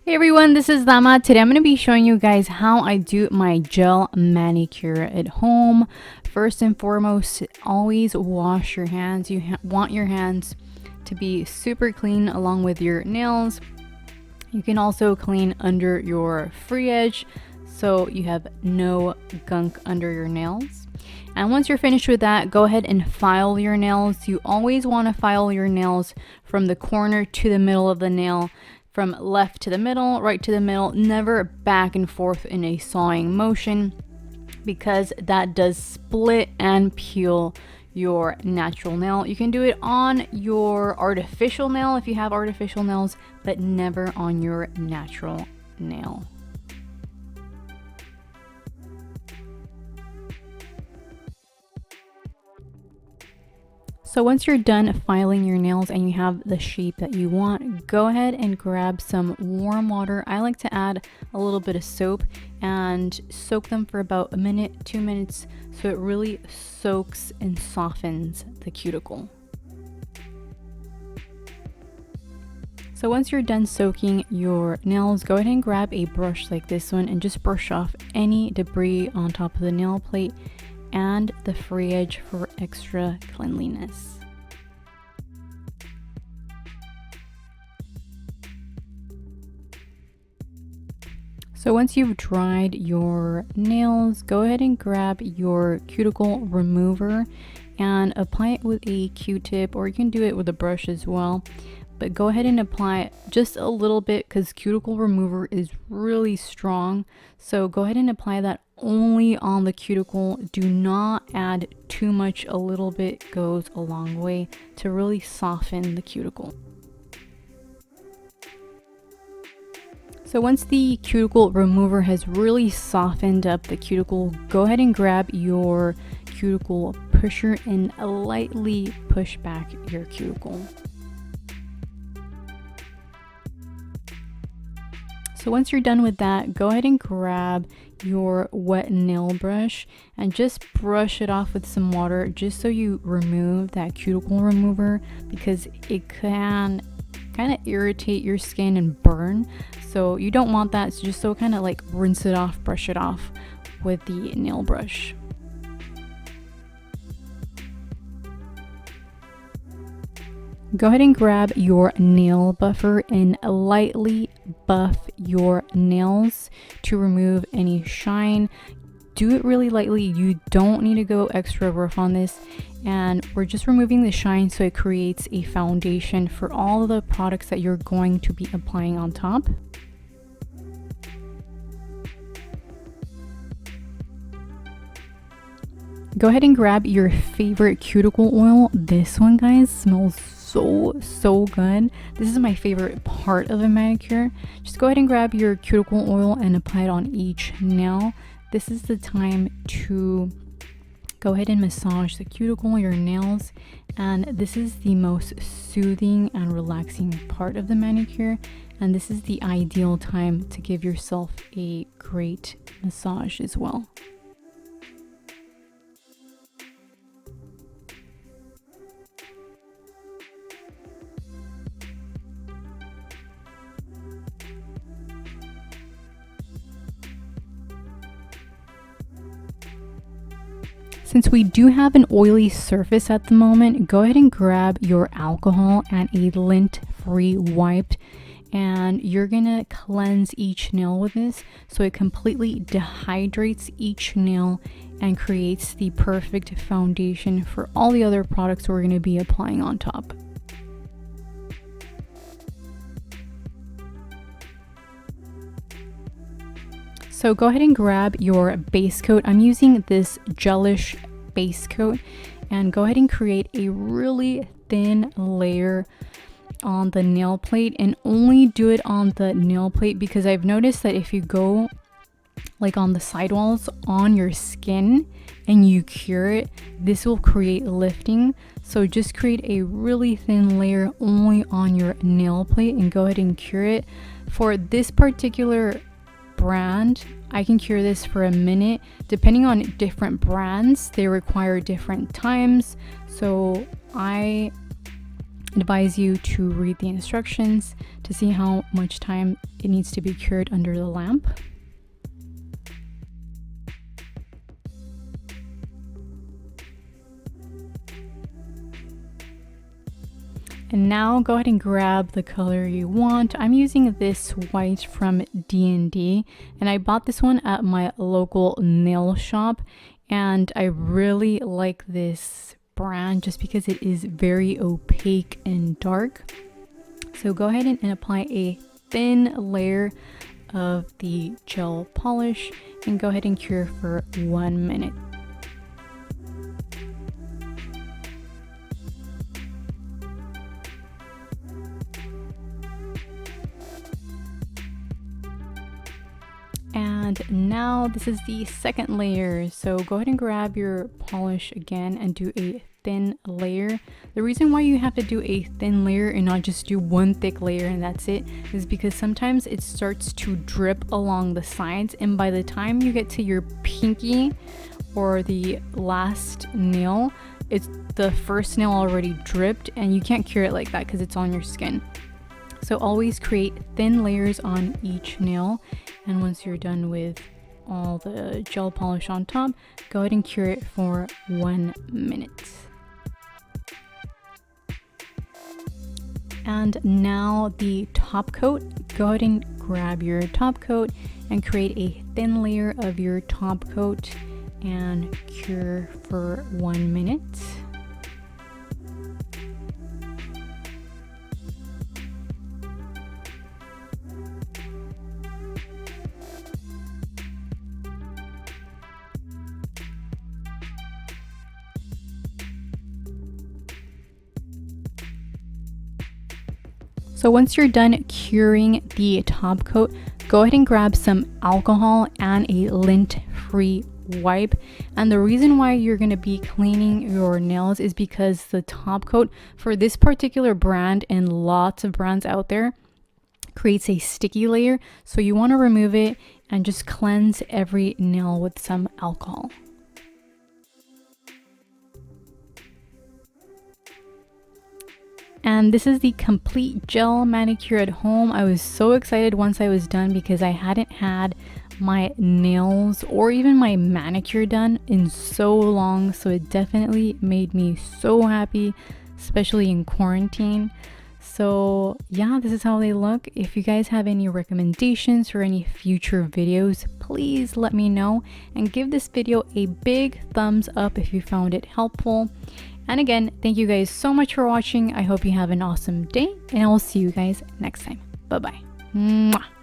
Hey everyone, this is Dama. Today I'm going to be showing you guys how I do my gel manicure at home. First and foremost, always wash your hands. You want your hands to be super clean along with your nails. You can also clean under your free edge so you have no gunk under your nails. And once you're finished with that, go ahead and file your nails. You always want to file your nails from the corner to the middle of the nail, from left to the middle, right to the middle, never back and forth in a sawing motion, because that does split and peel your natural nail. You can do it on your artificial nail if you have artificial nails, but never on your natural nail. So once you're done filing your nails and you have the shape that you want, go ahead and grab some warm water. I like to add a little bit of soap and soak them for about a minute, 2 minutes, so it really soaks and softens the cuticle. So once you're done soaking your nails, go ahead and grab a brush like this one and just brush off any debris on top of the nail plate and the free edge for extra cleanliness. So once you've dried your nails, go ahead and grab your cuticle remover and apply it with a Q-tip, or you can do it with a brush as well. But go ahead and apply just a little bit because cuticle remover is really strong. So go ahead and apply that only on the cuticle. Do not add too much. A little bit goes a long way to really soften the cuticle. So once the cuticle remover has really softened up the cuticle, go ahead and grab your cuticle pusher and lightly push back your cuticle. So once you're done with that, go ahead and grab your wet nail brush and just brush it off with some water just so you remove that cuticle remover, because it can kind of irritate your skin and burn. So you don't want that. So just so kind of like rinse it off, brush it off with the nail brush. Go ahead and grab your nail buffer and lightly buff your nails to remove any shine. Do it really lightly. You don't need to go extra rough on this. And we're just removing the shine so it creates a foundation for all of the products that you're going to be applying on top. Go ahead and grab your favorite cuticle oil. This one, guys, smells so good. This is my favorite part of a manicure. Just go ahead and grab your cuticle oil and apply it on each nail. This is the time to go ahead and massage the cuticle, your nails, and this is the most soothing and relaxing part of the manicure, and this is the ideal time to give yourself a great massage as well. Since we do have an oily surface at the moment, go ahead and grab your alcohol and a lint-free wipe, and you're gonna cleanse each nail with this so it completely dehydrates each nail and creates the perfect foundation for all the other products we're gonna be applying on top. So go ahead and grab your base coat. I'm using this Gelish base coat, and go ahead and create a really thin layer on the nail plate, and only do it on the nail plate because I've noticed that if you go like on the sidewalls on your skin and you cure it, this will create lifting. So just create a really thin layer only on your nail plate and go ahead and cure it. For this particular brand, I can cure this for a minute. Depending on different brands, they require different times. So I advise you to read the instructions to see how much time it needs to be cured under the lamp. And now go ahead and grab the color you want. I'm using this white from D&D, and I bought this one at my local nail shop, and I really like this brand just because it is very opaque and dark. So go ahead and apply a thin layer of the gel polish and go ahead and cure for 1 minute. And now this is the second layer. So go ahead and grab your polish again and do a thin layer. The reason why you have to do a thin layer and not just do one thick layer and that's it is because sometimes it starts to drip along the sides, and by the time you get to your pinky or the last nail, it's the first nail already dripped, and you can't cure it like that because it's on your skin. So always create thin layers on each nail, and once you're done with all the gel polish on top, go ahead and cure it for 1 minute. And now the top coat. Go ahead and grab your top coat and create a thin layer of your top coat and cure for 1 minute. So once you're done curing the top coat, go ahead and grab some alcohol and a lint-free wipe. And the reason why you're going to be cleaning your nails is because the top coat for this particular brand and lots of brands out there creates a sticky layer. So you want to remove it and just cleanse every nail with some alcohol. And this is the complete gel manicure at home. I was so excited once I was done because I hadn't had my nails or even my manicure done in so long. So it definitely made me so happy, especially in quarantine. So yeah, this is how they look. If you guys have any recommendations for any future videos, please let me know, and give this video a big thumbs up if you found it helpful. And again, thank you guys so much for watching. I hope you have an awesome day, and I will see you guys next time. Bye bye. Mwah.